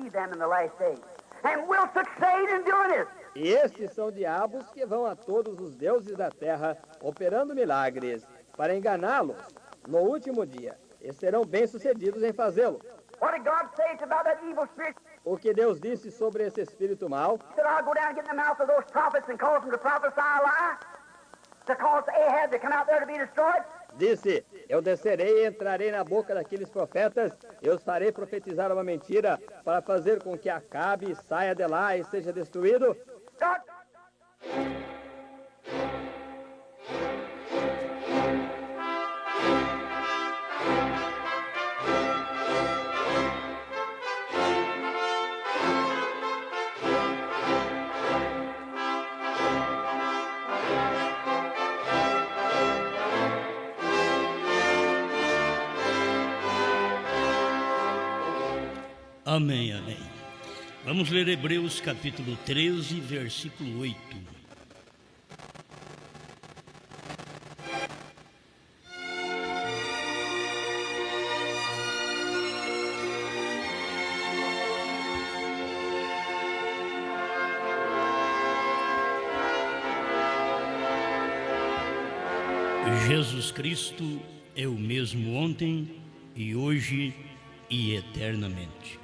deceive them in the last days. And will succeed in doing this. E estes são diabos que vão a todos os deuses da terra, operando milagres, para enganá-los no último dia, e serão bem-sucedidos em fazê-lo. What did God say about that evil spirit? O que Deus disse sobre esse espírito mau? He said, I'll go down and get in the mouth of those prophets and cause them to prophesy a lie, to cause Ahab to come out there to be destroyed. Disse, eu descerei e entrarei na boca daqueles profetas, eu os farei profetizar uma mentira, para fazer com que Acabe saia de lá e seja destruído. God. Amém, amém. Vamos ler Hebreus capítulo 13, versículo 8. Jesus Cristo é o mesmo ontem e hoje e eternamente.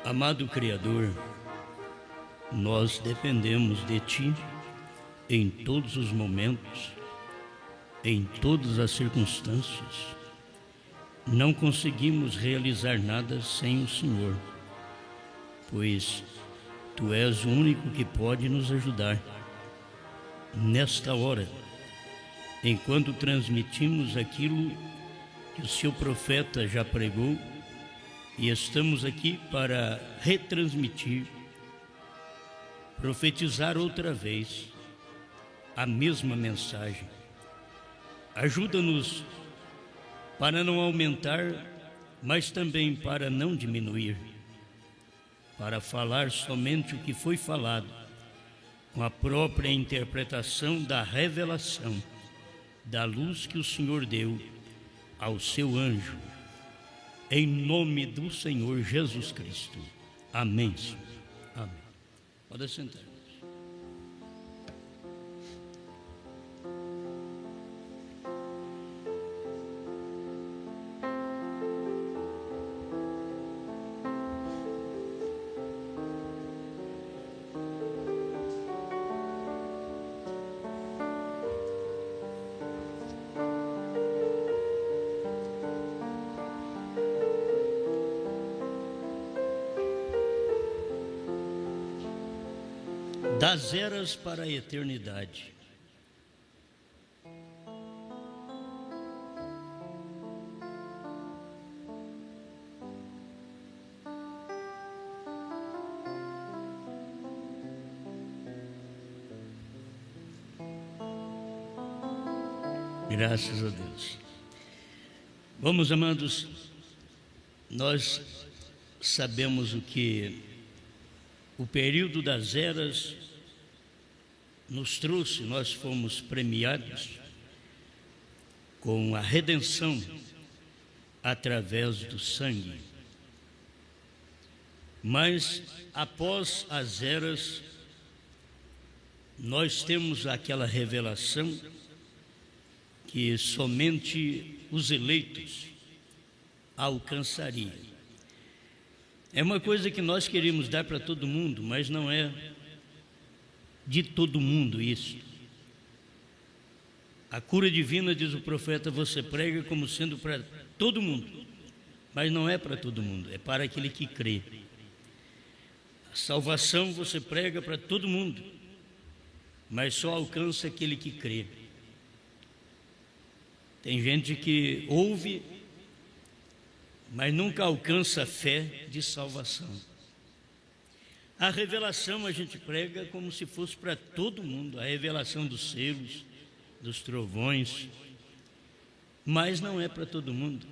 Amado Criador, nós dependemos de Ti em todos os momentos, em todas as circunstâncias. Não conseguimos realizar nada sem o Senhor, pois Tu és o único que pode nos ajudar. Nesta hora, enquanto transmitimos aquilo que o Seu profeta já pregou, e estamos aqui para retransmitir, profetizar outra vez a mesma mensagem. Ajuda-nos para não aumentar, mas também para não diminuir, para falar somente o que foi falado, com a própria interpretação da revelação, da luz que o Senhor deu ao seu anjo. Em nome do Senhor Jesus Cristo. Amém, Senhor. Amém. Pode sentar. Das eras para a eternidade. Graças a Deus. Vamos, amados, nós sabemos o que o período das eras nos trouxe. Nós fomos premiados com a redenção através do sangue. Mas após as eras, nós temos aquela revelação que somente os eleitos alcançariam. É uma coisa que nós queríamos dar para todo mundo, mas não é de todo mundo isso. A cura divina, diz o profeta, você prega como sendo para todo mundo, mas não é para todo mundo, é para aquele que crê. A salvação você prega para todo mundo, mas só alcança aquele que crê. Tem gente que ouve, mas nunca alcança a fé de salvação. A revelação a gente prega como se fosse para todo mundo, a revelação dos selos, dos trovões, mas não é para todo mundo,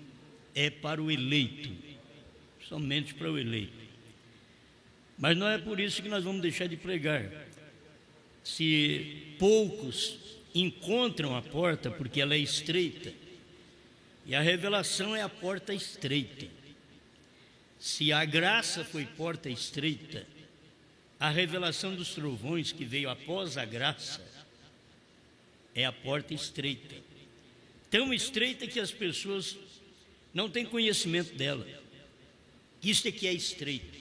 é para o eleito, somente para o eleito. Mas não é por isso que nós vamos deixar de pregar. Se poucos encontram a porta porque ela é estreita, e a revelação é a porta estreita. Se a graça foi porta estreita, a revelação dos trovões que veio após a graça é a porta estreita. Tão estreita que as pessoas não têm conhecimento dela. Isto é que é estreito.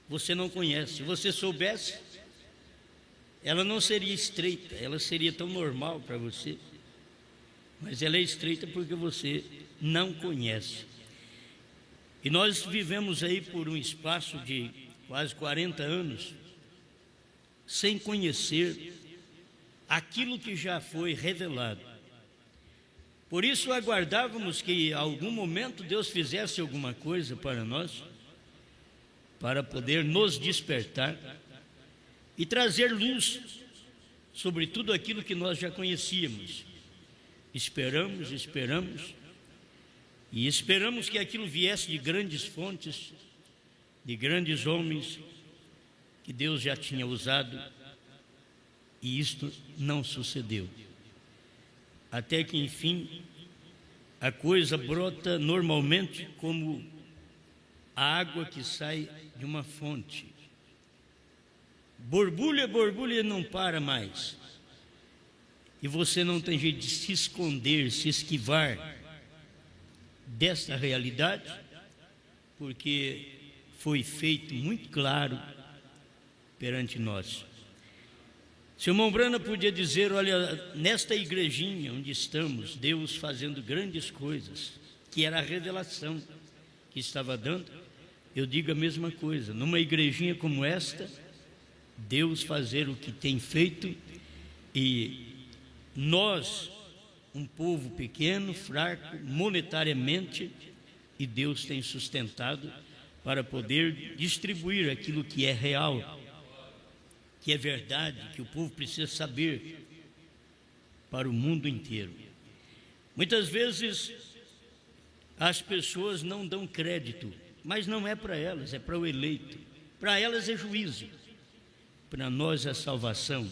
Você não conhece. Se você soubesse, ela não seria estreita, ela seria tão normal para você. Mas ela é estreita porque você não conhece. E nós vivemos aí por um espaço de quase 40 anos sem conhecer aquilo que já foi revelado. Por isso aguardávamos que em algum momento Deus fizesse alguma coisa para nós, para poder nos despertar e trazer luz sobre tudo aquilo que nós já conhecíamos. Esperamos e esperamos que aquilo viesse de grandes fontes, de grandes homens que Deus já tinha usado, e isto não sucedeu. Até que, enfim, a coisa brota normalmente como a água que sai de uma fonte. Borbulha, borbulha e não para mais. E você não tem jeito de se esconder, se esquivar desta realidade, porque foi feito muito claro perante nós. Seu irmão Brana podia dizer: olha, nesta igrejinha onde estamos, Deus fazendo grandes coisas, que era a revelação que estava dando. Eu digo a mesma coisa, numa igrejinha como esta, Deus fazer o que tem feito, e nós, um povo pequeno, fraco, monetariamente, e Deus tem sustentado para poder distribuir aquilo que é real, que é verdade, que o povo precisa saber para o mundo inteiro. Muitas vezes as pessoas não dão crédito, mas não é para elas, é para o eleito. Para elas é juízo, para nós é salvação.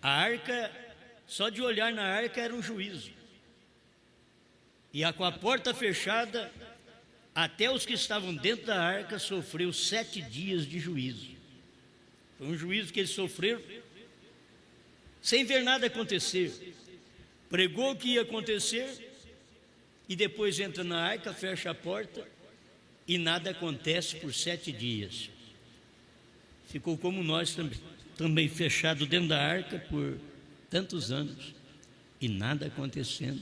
A arca, só de olhar na arca era um juízo. E com a porta fechada, até os que estavam dentro da arca sofreu 7 dias de juízo. Foi um juízo que eles sofreram sem ver nada acontecer. Pregou o que ia acontecer e depois entra na arca, fecha a porta e nada acontece por 7 dias. Ficou como nós também fechado dentro da arca por tantos anos e nada acontecendo.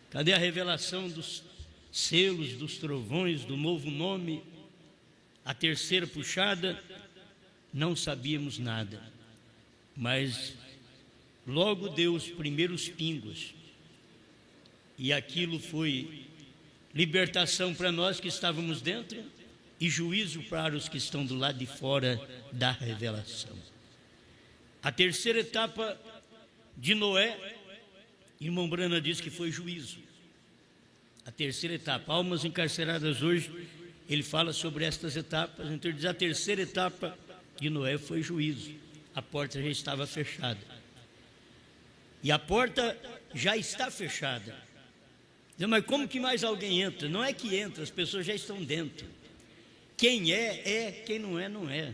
Cadê a revelação dos selos, dos trovões, do novo nome, a terceira puxada? Não sabíamos nada, mas logo deu os primeiros pingos, e aquilo foi libertação para nós que estávamos dentro e juízo para os que estão do lado de fora da revelação. A terceira etapa de Noé, irmão Brana diz que foi juízo. A terceira etapa, almas encarceradas hoje, ele fala sobre estas etapas. Então ele diz: a terceira etapa de Noé foi juízo. A porta já estava fechada. E a porta já está fechada. Mas como que mais alguém entra? Não é que entra, as pessoas já estão dentro. Quem é, quem não é, não é.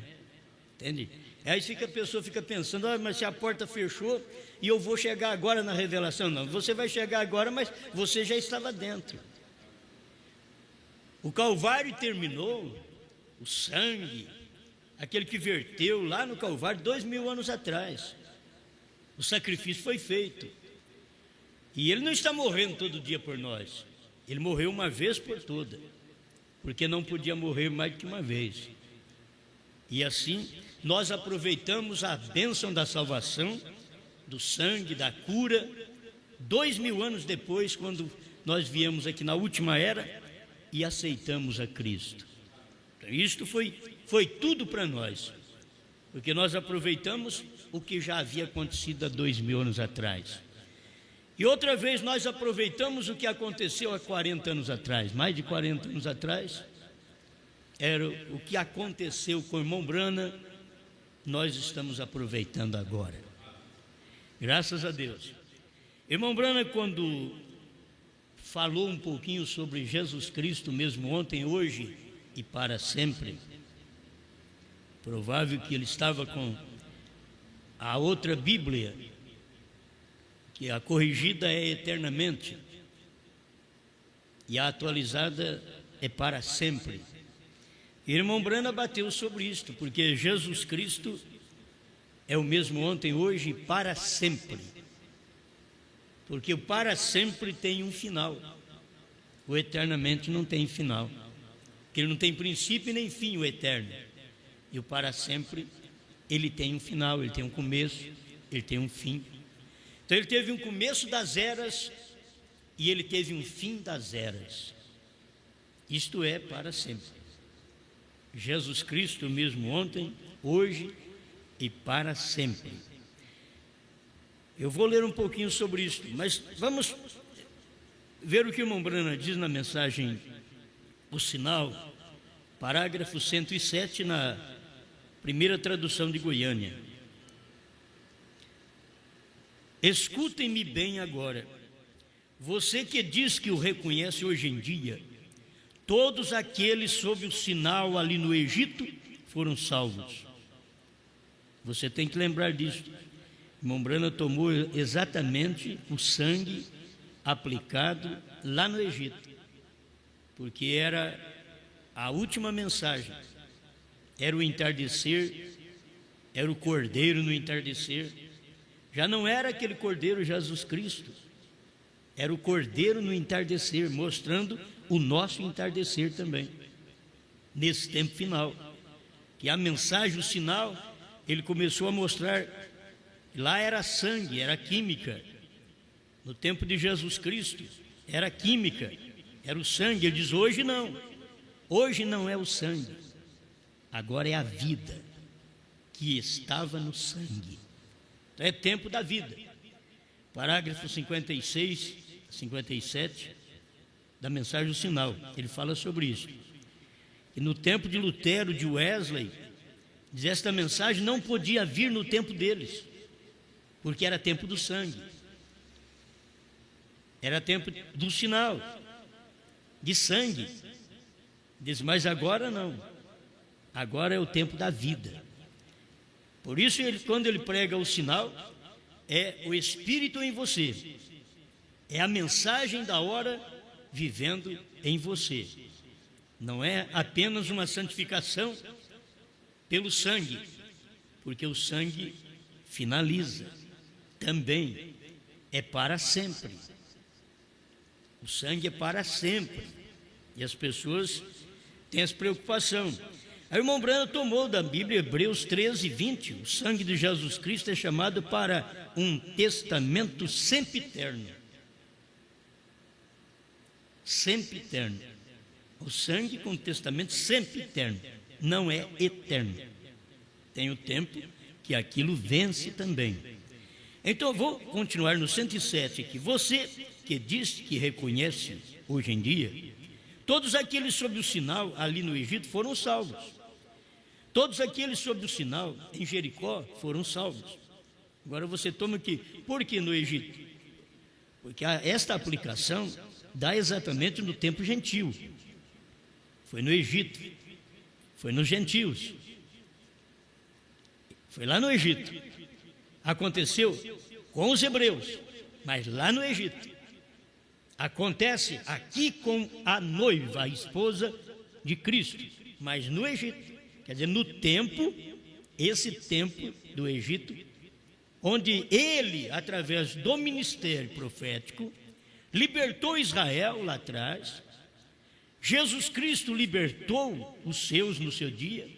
Entende? Aí a pessoa fica pensando: mas se a porta fechou e eu vou chegar agora na revelação. Não, você vai chegar agora, mas você já estava dentro. O Calvário terminou, o sangue, aquele que verteu lá no Calvário 2000 anos atrás. O sacrifício foi feito. E ele não está morrendo todo dia por nós. Ele morreu uma vez por toda, porque não podia morrer mais do que uma vez. E assim nós aproveitamos a bênção da salvação, do sangue, da cura, 2000 anos depois, quando nós viemos aqui na última era e aceitamos a Cristo. Então, isto foi tudo para nós, porque nós aproveitamos o que já havia acontecido há 2000 anos atrás. E outra vez nós aproveitamos o que aconteceu há 40 anos atrás, mais de 40 anos atrás, era o que aconteceu com o irmão Brana, nós estamos aproveitando agora. Graças a Deus. Irmão Brana, quando falou um pouquinho sobre Jesus Cristo, mesmo ontem, hoje e para sempre, provável que ele estava com a outra Bíblia, que a corrigida é eternamente e a atualizada é para sempre. E irmão Brana bateu sobre isto, porque Jesus Cristo é o mesmo ontem, hoje e para sempre. Porque o para sempre tem um final, o eternamente não tem final, porque ele não tem princípio nem fim, o eterno. E o para sempre, ele tem um final, ele tem um começo, ele tem um fim. Então ele teve um começo das eras e ele teve um fim das eras. Isto é para sempre. Jesus Cristo mesmo ontem, hoje e para sempre. Eu vou ler um pouquinho sobre isso, mas vamos ver o que o irmão Brana diz na mensagem O Sinal, parágrafo 107, na primeira tradução de Goiânia. Escutem-me bem agora. Você que diz que o reconhece hoje em dia, todos aqueles sob o sinal ali no Egito foram salvos. Você tem que lembrar disso. Irmão Brana tomou exatamente o sangue aplicado lá no Egito, porque era a última mensagem, era o entardecer, era o cordeiro no entardecer. Já não era aquele cordeiro Jesus Cristo, era o cordeiro no entardecer, mostrando o nosso entardecer também, nesse tempo final, que a mensagem, o sinal, ele começou a mostrar, lá era sangue, era química. No tempo de Jesus Cristo, era química, era o sangue. Ele diz, hoje não é o sangue, agora é a vida que estava no sangue. Então é tempo da vida. Parágrafo 56, 57 da mensagem do sinal, ele fala sobre isso. E no tempo de Lutero, de Wesley, diz, esta mensagem não podia vir no tempo deles, porque era tempo do sangue, era tempo do sinal, de sangue. Diz, mas agora não, agora é o tempo da vida. Por isso, quando ele prega o sinal, é o Espírito em você, é a mensagem da hora vivendo em você. Não é apenas uma santificação pelo sangue, porque o sangue finaliza, também é para sempre. O sangue é para sempre, e as pessoas têm essa preocupação. Aí o irmão Brana tomou da Bíblia, Hebreus 13, 20, o sangue de Jesus Cristo é chamado para um testamento sempiterno. Sempiterno. O sangue com testamento sempiterno, não é eterno. Tem o tempo que aquilo vence também. Então eu vou continuar no 107 aqui. Você que diz que reconhece hoje em dia, todos aqueles sob o sinal ali no Egito foram salvos. Todos aqueles sob o sinal em Jericó foram salvos. Agora você toma aqui, por que no Egito? Porque esta aplicação dá exatamente no tempo gentil. Foi no Egito, foi nos gentios, foi lá no Egito. Aconteceu com os hebreus, mas lá no Egito. Acontece aqui com a noiva, a esposa de Cristo, mas no Egito. Quer dizer, no tempo, esse tempo do Egito, onde ele, através do ministério profético, libertou Israel lá atrás. Jesus Cristo libertou os seus no seu dia,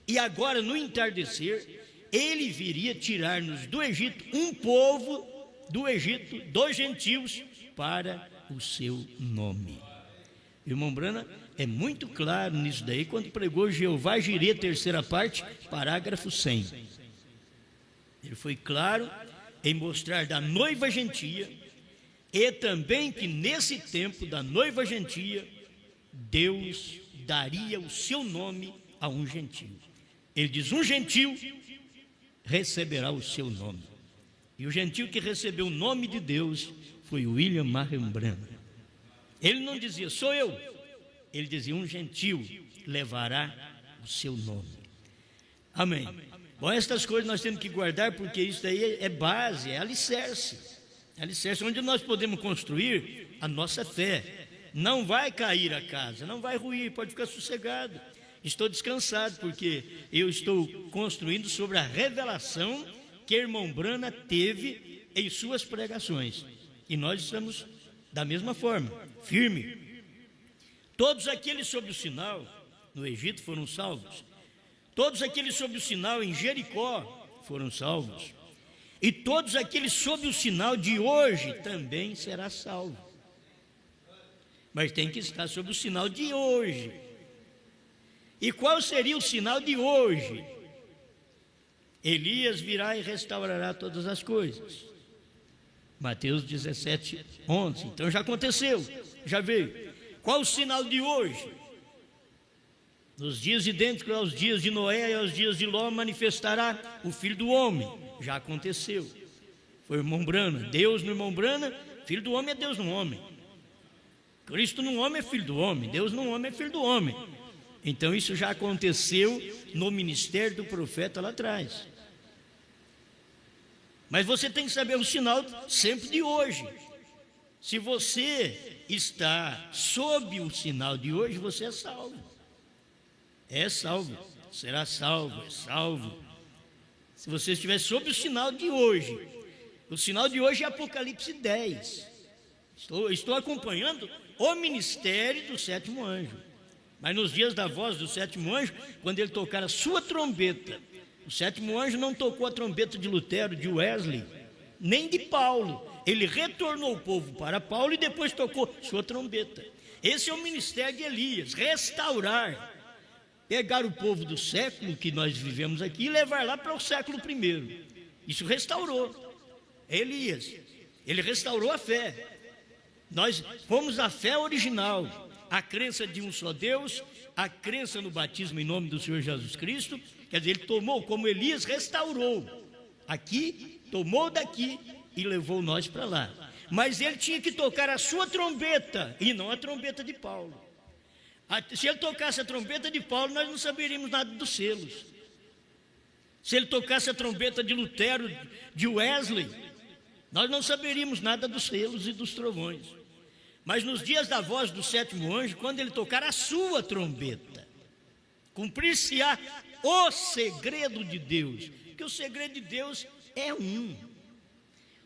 e agora no entardecer, ele viria tirar-nos do Egito, um povo do Egito, dos gentios, para o seu nome. Irmão Brana é muito claro nisso daí, quando pregou Jeová Jirê, terceira parte, parágrafo 100. Ele foi claro em mostrar da noiva gentia, e também que nesse tempo da noiva gentia, Deus daria o seu nome a um gentio. Ele diz: um gentio receberá o seu nome. E o gentio que recebeu o nome de Deus foi William Marion Branham. Ele não dizia: sou eu. Ele dizia: um gentio levará o seu nome. Amém. Bom, estas coisas nós temos que guardar, porque isso daí é base, é alicerce. É alicerce onde nós podemos construir a nossa fé. Não vai cair a casa, não vai ruir, pode ficar sossegado. Estou descansado, porque eu estou construindo sobre a revelação que irmão Branham teve em suas pregações. E nós estamos da mesma forma, firme. Todos aqueles sob o sinal no Egito foram salvos. Todos aqueles sob o sinal em Jericó foram salvos. E todos aqueles sob o sinal de hoje também será salvo. Mas tem que estar sob o sinal de hoje. E qual seria o sinal de hoje? Elias virá e restaurará todas as coisas. Mateus 17, 11. Então já aconteceu, já veio. Qual o sinal de hoje? Nos dias idênticos aos dias de Noé e aos dias de Ló manifestará o Filho do Homem. Já aconteceu. Foi o irmão Branham. Deus no irmão Branham, Filho do Homem é Deus no homem. Cristo no homem é Filho do Homem. Deus no homem é Filho do Homem. Então isso já aconteceu no ministério do profeta lá atrás. Mas você tem que saber o sinal sempre de hoje. Se você está sob o sinal de hoje, você é salvo. É salvo, será salvo, é salvo. Se você estiver sob o sinal de hoje, o sinal de hoje é Apocalipse 10. Estou acompanhando o ministério do sétimo anjo. Mas nos dias da voz do sétimo anjo, quando ele tocar a sua trombeta, o sétimo anjo não tocou a trombeta de Lutero, de Wesley, nem de Paulo. Ele retornou o povo para Paulo e depois tocou sua trombeta. Esse é o ministério de Elias: restaurar, pegar o povo do século que nós vivemos aqui e levar lá para o século I. Isso restaurou. Elias, ele restaurou a fé. Nós fomos a fé original, a crença de um só Deus, a crença no batismo em nome do Senhor Jesus Cristo. Quer dizer, ele tomou, como Elias restaurou aqui, tomou daqui e levou nós para lá. Mas ele tinha que tocar a sua trombeta e não a trombeta de Paulo. Se ele tocasse a trombeta de Paulo, nós não saberíamos nada dos selos. Se ele tocasse a trombeta de Lutero, de Wesley, nós não saberíamos nada dos selos e dos trovões. Mas nos dias da voz do sétimo anjo, quando ele tocar a sua trombeta, cumprir-se-á o segredo de Deus. Porque o segredo de Deus é um.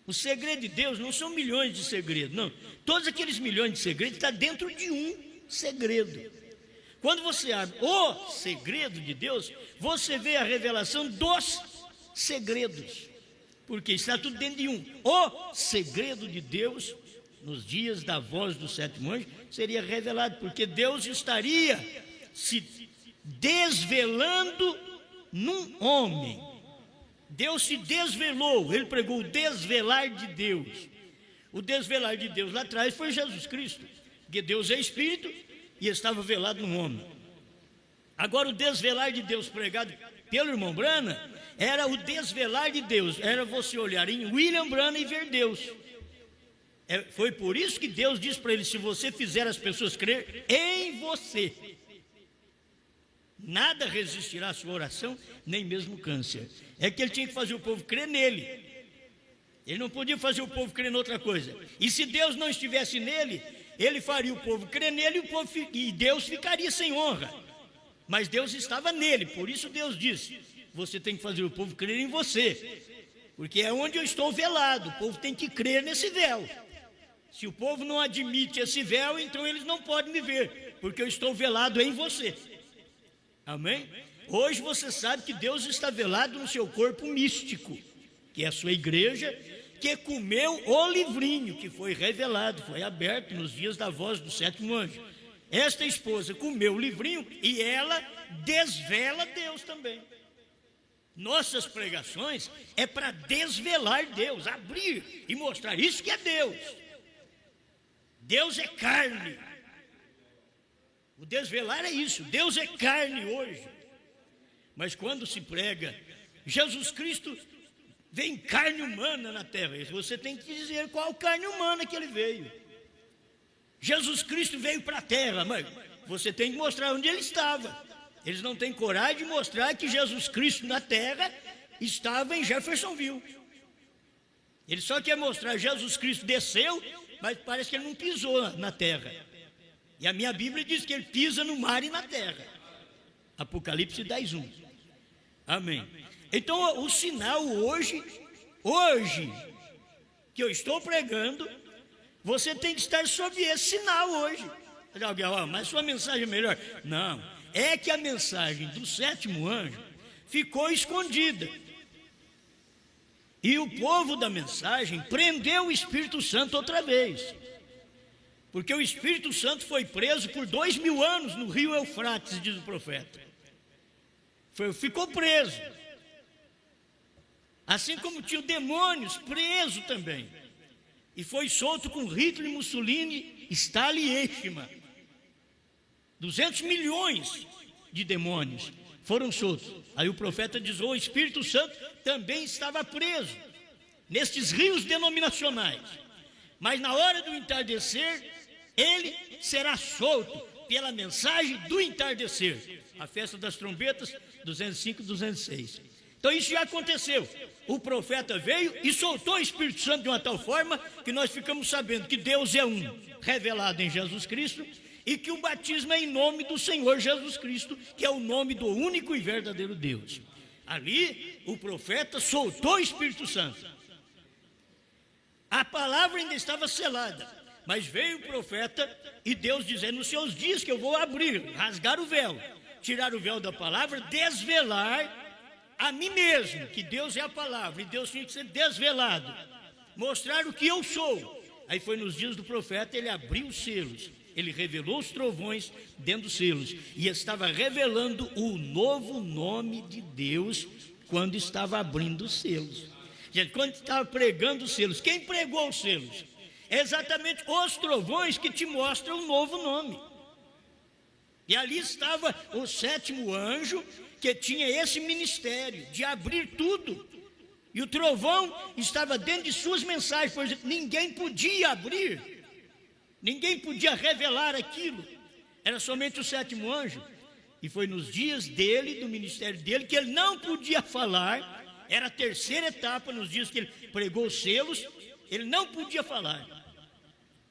O segredo de Deus não são milhões de segredos, não. Todos aqueles milhões de segredos estão dentro de um segredo. Quando você abre o segredo de Deus, você vê a revelação dos segredos, porque está tudo dentro de um. O segredo de Deus, nos dias da voz do sétimo anjo, seria revelado, porque Deus estaria se desvelando num homem. Deus se desvelou, ele pregou o desvelar de Deus. O desvelar de Deus lá atrás foi Jesus Cristo, porque Deus é Espírito e estava velado no homem. Agora o desvelar de Deus pregado pelo irmão Branham era o desvelar de Deus, era você olhar em William Branham e ver Deus. Foi por isso que Deus disse para ele: se você fizer as pessoas crer em você, nada resistirá à sua oração, nem mesmo câncer. É que ele tinha que fazer o povo crer nele. Ele não podia fazer o povo crer em outra coisa. E se Deus não estivesse nele, ele faria o povo crer nele e Deus ficaria sem honra. Mas Deus estava nele, por isso Deus disse: você tem que fazer o povo crer em você, porque é onde eu estou velado. O povo tem que crer nesse véu. Se o povo não admite esse véu, então eles não podem me ver, porque eu estou velado em você. Amém? Hoje você sabe que Deus está velado no seu corpo místico, que é a sua igreja, que comeu o livrinho que foi revelado, foi aberto nos dias da voz do sétimo anjo. Esta esposa comeu o livrinho e ela desvela Deus também. Nossas pregações é para desvelar Deus, abrir e mostrar isso que é Deus. Deus é carne. O desvelar é isso. Deus é carne hoje. Mas quando se prega, Jesus Cristo vem em carne humana na terra. Você tem que dizer qual carne humana que ele veio. Jesus Cristo veio para a terra, mas você tem que mostrar onde ele estava. Eles não têm coragem de mostrar que Jesus Cristo na terra estava em Jeffersonville. Ele só quer mostrar Jesus Cristo desceu, mas parece que ele não pisou na terra. E a minha Bíblia diz que ele pisa no mar e na terra. Apocalipse 10:1. Amém. Então o sinal hoje que eu estou pregando, você tem que estar sob esse sinal hoje. Mas sua mensagem é melhor. Não, é que a mensagem do sétimo anjo ficou escondida. E o povo da mensagem prendeu o Espírito Santo outra vez. Porque o Espírito Santo foi preso por 2000 anos no rio Eufrates, diz o profeta. Ficou preso. Assim como tinha demônios preso também. E foi solto com Hitler, Mussolini, Stalin e Eichmann. 200 milhões de demônios foram soltos. Aí o profeta diz: o Espírito Santo também estava preso nestes rios denominacionais. Mas na hora do entardecer, ele será solto pela mensagem do entardecer. A festa das trombetas, 205 e 206. Então isso já aconteceu. O profeta veio e soltou o Espírito Santo de uma tal forma que nós ficamos sabendo que Deus é um, revelado em Jesus Cristo, e que o batismo é em nome do Senhor Jesus Cristo, que é o nome do único e verdadeiro Deus. Ali o profeta soltou o Espírito Santo. A palavra ainda estava selada, mas veio o profeta e Deus dizendo: nos seus dias que eu vou abrir, rasgar o véu, tirar o véu da palavra, desvelar a mim mesmo, que Deus é a palavra, e Deus tinha que ser desvelado, mostrar o que eu sou. Aí foi nos dias do profeta, ele abriu os selos, ele revelou os trovões dentro dos selos, e estava revelando o novo nome de Deus, quando estava abrindo os selos. Gente, quando estava pregando os selos, quem pregou os selos? É exatamente os trovões que te mostram o novo nome. E ali estava o sétimo anjo, que tinha esse ministério de abrir tudo. E o trovão estava dentro de suas mensagens, por exemplo, ninguém podia abrir, ninguém podia revelar aquilo, era somente o sétimo anjo. E foi nos dias dele, do ministério dele, que ele não podia falar. Era a terceira etapa, nos dias que ele pregou os selos, ele não podia falar.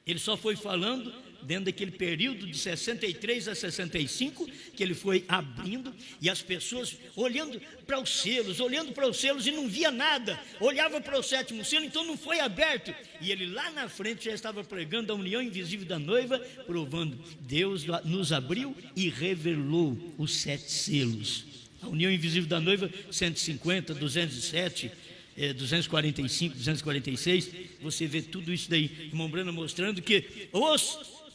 Ele só foi falando dentro daquele período de 63 a 65, que ele foi abrindo, e as pessoas olhando para os selos e não via nada, olhava para o sétimo selo, então não foi aberto, e ele lá na frente já estava pregando a união invisível da noiva, provando: Deus nos abriu e revelou os 7 selos. A união invisível da noiva, 150, 207, 245, 246, você vê tudo isso daí, irmão Brana mostrando que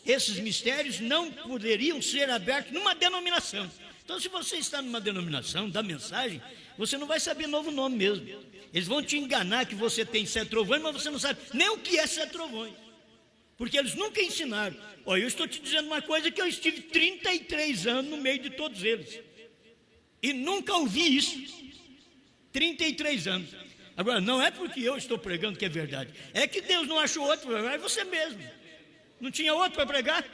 esses mistérios não poderiam ser abertos numa denominação. Então, se você está numa denominação da mensagem, você não vai saber novo nome mesmo. Eles vão te enganar que você tem 7 trovões, mas você não sabe nem o que é 7 trovões, porque eles nunca ensinaram. Olha, eu estou te dizendo uma coisa, que eu estive 33 anos no meio de todos eles e nunca ouvi isso. 33 anos. Agora, não é porque eu estou pregando que é verdade, é que Deus não achou outro, é você mesmo. Não tinha outro para pregar?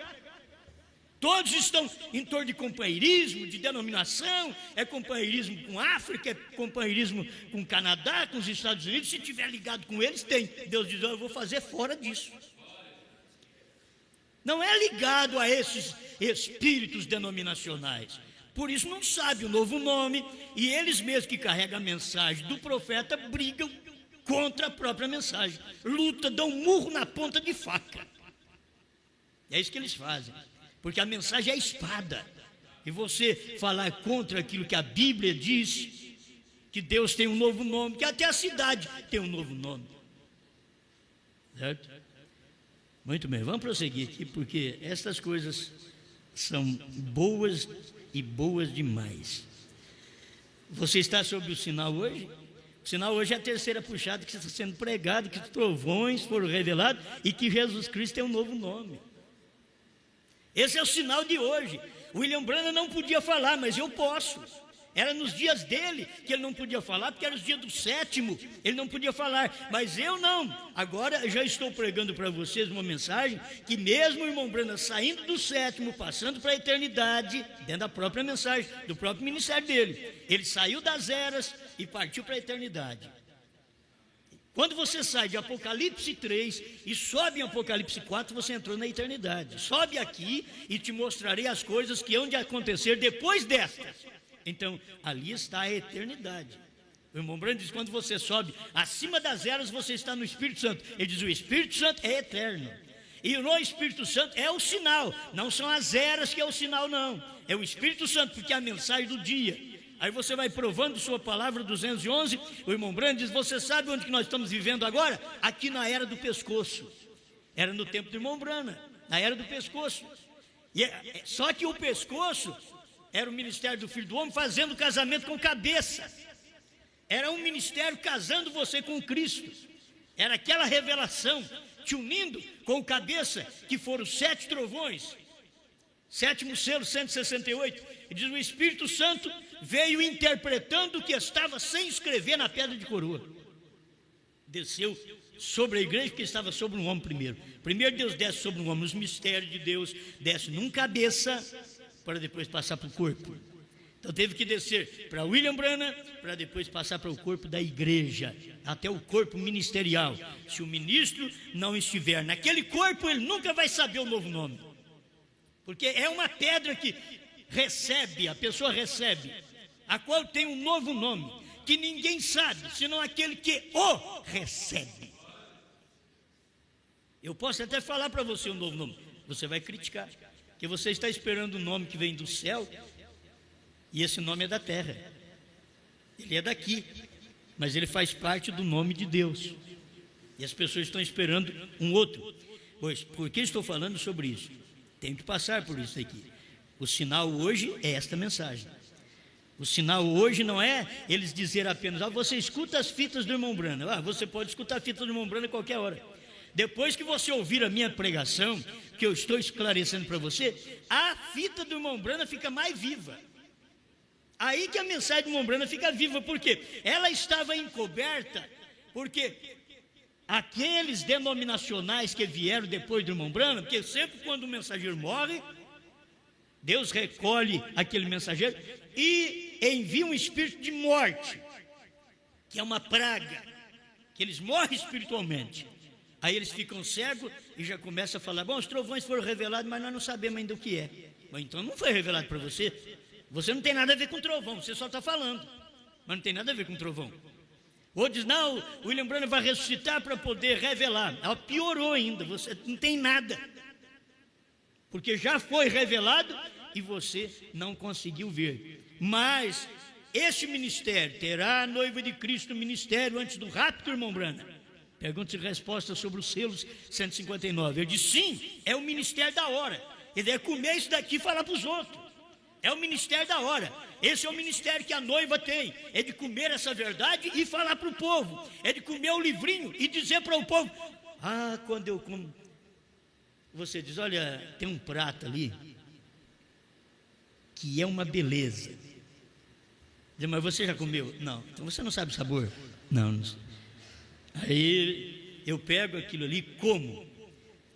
Todos estão em torno de companheirismo, de denominação, é companheirismo com a África, é companheirismo com o Canadá, com os Estados Unidos. Se tiver ligado com eles, tem. Deus diz: eu vou fazer fora disso. Não é ligado a esses espíritos denominacionais. Por isso não sabe o novo nome, e eles mesmos que carregam a mensagem do profeta brigam contra a própria mensagem. Luta, dão um murro na ponta de faca. É isso que eles fazem, porque a mensagem é a espada. E você falar contra aquilo que a Bíblia diz, que Deus tem um novo nome, que até a cidade tem um novo nome. Certo? Muito bem, vamos prosseguir aqui, porque estas coisas são boas e boas demais. Você está sob o sinal hoje? O sinal hoje é a terceira puxada que está sendo pregado, que os trovões foram revelados e que Jesus Cristo tem um novo nome. Esse é o sinal de hoje. William Branham não podia falar, mas eu posso. Era nos dias dele que ele não podia falar, porque era os dias do sétimo, ele não podia falar, mas eu não. Agora eu já estou pregando para vocês uma mensagem que mesmo o irmão Branham saindo do sétimo, passando para a eternidade, dentro da própria mensagem, do próprio ministério dele, ele saiu das eras e partiu para a eternidade. Quando você sai de Apocalipse 3 e sobe em Apocalipse 4, você entrou na eternidade. Sobe aqui e te mostrarei as coisas que hão de acontecer depois destas. Então, ali está a eternidade. O irmão Branham diz, quando você sobe acima das eras, você está no Espírito Santo. Ele diz, o Espírito Santo é eterno. E no Espírito Santo é o sinal. Não são as eras que é o sinal, não. É o Espírito Santo, porque é a mensagem do dia. Aí você vai provando sua palavra 211. O irmão Branham diz, você sabe onde que nós estamos vivendo agora? Aqui na era do pescoço. Era no tempo do irmão Branham, na era do pescoço. Só que o pescoço era o ministério do Filho do Homem fazendo casamento com cabeça. Era um ministério casando você com Cristo. Era aquela revelação te unindo com cabeça, que foram os 7 trovões. Sétimo selo, 168. E diz, o Espírito Santo veio interpretando o que estava sem escrever na pedra de coroa. Desceu sobre a igreja, que estava sobre um homem primeiro. Primeiro Deus desce sobre um homem, os mistérios de Deus desce num cabeça, para depois passar para o corpo. Então teve que descer para William Branham, para depois passar para o corpo da igreja, até o corpo ministerial. Se o ministro não estiver naquele corpo, ele nunca vai saber o novo nome. Porque é uma pedra que recebe, a pessoa recebe, a qual tem um novo nome, que ninguém sabe, senão aquele que o recebe. Eu posso até falar para você um novo nome, você vai criticar, que você está esperando um nome que vem do céu, e esse nome é da terra. Ele é daqui, mas ele faz parte do nome de Deus. E as pessoas estão esperando um outro. Pois, por que estou falando sobre isso? Tenho que passar por isso aqui. O sinal hoje é esta mensagem. O sinal hoje não é eles dizer apenas, você escuta as fitas do irmão Branham. Você pode escutar a fita do irmão Branham a qualquer hora. Depois que você ouvir a minha pregação, que eu estou esclarecendo para você, a fita do irmão Branham fica mais viva. Aí que a mensagem do irmão Branham fica viva, porque ela estava encoberta, porque aqueles denominacionais que vieram depois do irmão Branham, porque sempre quando o mensageiro morre, Deus recolhe aquele mensageiro e envia um espírito de morte, que é uma praga, que eles morrem espiritualmente. Aí eles ficam cegos e já começam a falar, os trovões foram revelados, mas nós não sabemos ainda o que é. Bom, então não foi revelado para você. Você não tem nada a ver com trovão, você só está falando, mas não tem nada a ver com trovão. Ou diz, não, o William Branham vai ressuscitar para poder revelar. Ela piorou ainda, você não tem nada, porque já foi revelado e você não conseguiu ver. Mas este ministério terá a noiva de Cristo no ministério antes do rapto do irmão Branham. Perguntas e respostas sobre os selos 159. Eu disse, sim, é o ministério da hora. Ele é comer isso daqui e falar para os outros. É o ministério da hora. Esse é o ministério que a noiva tem. É de comer essa verdade e falar para o povo. É de comer o livrinho e dizer para o povo, quando eu como, você diz, olha, tem um prato ali que é uma beleza. Diz, mas você já comeu? Não. Então você não sabe o sabor? Não, não sei. Aí eu pego aquilo ali, como?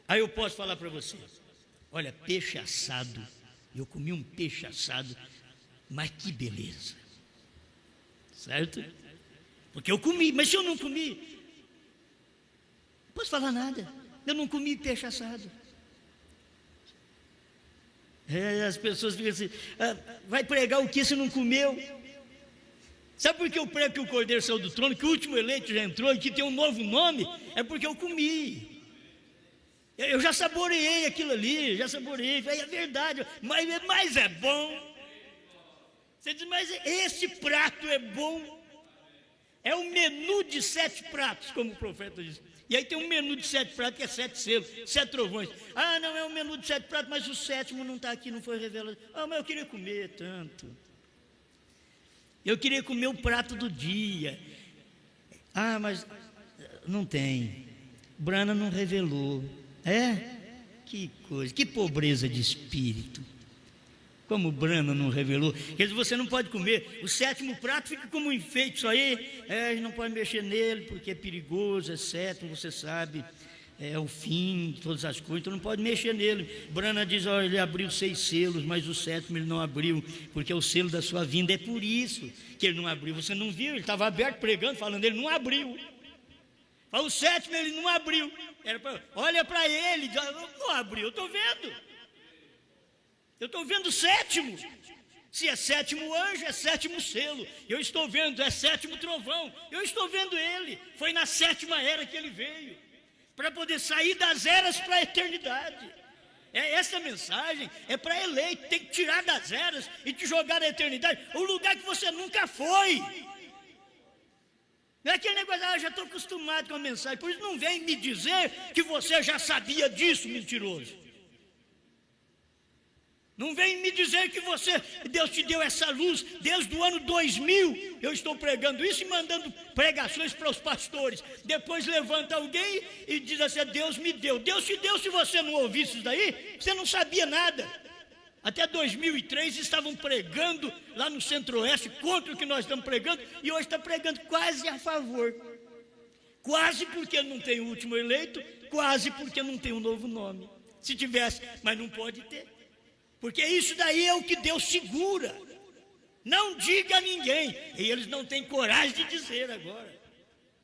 Aí eu posso falar para você, olha, peixe assado, eu comi um peixe assado, mas que beleza, certo? Porque eu comi, mas se eu não comi, não posso falar nada, eu não comi peixe assado. As pessoas ficam assim, vai pregar o que se não comeu? Sabe por que eu prego que o Cordeiro saiu do trono, que o último eleito já entrou e que tem um novo nome? É porque eu comi. Eu já saboreei aquilo ali, já saboreei, é verdade, mas é bom. Você diz, mas esse prato é bom. É um menu de 7 pratos, como o profeta diz. E aí tem um menu de 7 pratos que é 7 selos, 7 trovões. Não, é um menu de 7 pratos, mas o 7º não está aqui, não foi revelado. Mas eu queria comer tanto. Eu queria comer o prato do dia. Mas não tem. Branham não revelou. Que coisa, que pobreza de espírito. Como o Brana não revelou, quer dizer, você não pode comer. O 7º prato fica como um enfeite, isso aí, a gente não pode mexer nele, porque é perigoso, é 7º, você sabe, é o fim de todas as coisas, então não pode mexer nele. Brana diz, olha, ele abriu 6 selos, mas o 7º ele não abriu, porque é o selo da sua vinda, é por isso que ele não abriu. Você não viu, ele estava aberto pregando, falando, ele não abriu. O 7º ele não abriu. Olha para ele, não abriu, eu estou vendo. Eu estou vendo o 7º. Se é 7º anjo, é 7º selo. Eu estou vendo, é 7º trovão. Eu estou vendo ele. Foi na 7ª era que ele veio, para poder sair das eras para a eternidade. Essa mensagem é para eleito. Tem que tirar das eras e te jogar na eternidade, o lugar que você nunca foi. Não é aquele negócio, eu já estou acostumado com a mensagem, por isso não vem me dizer que você já sabia disso, mentiroso. Não vem me dizer que Deus te deu essa luz desde o ano 2000. Eu estou pregando isso e mandando pregações para os pastores. Depois levanta alguém e diz assim, Deus me deu. Deus te deu, se você não ouvisse isso daí, você não sabia nada. Até 2003 estavam pregando lá no Centro-Oeste contra o que nós estamos pregando, e hoje está pregando quase a favor. Quase porque não tem o último eleito, quase porque não tem um novo nome. Se tivesse, mas não pode ter. Porque isso daí é o que Deus segura. Não diga a ninguém. E eles não têm coragem de dizer agora.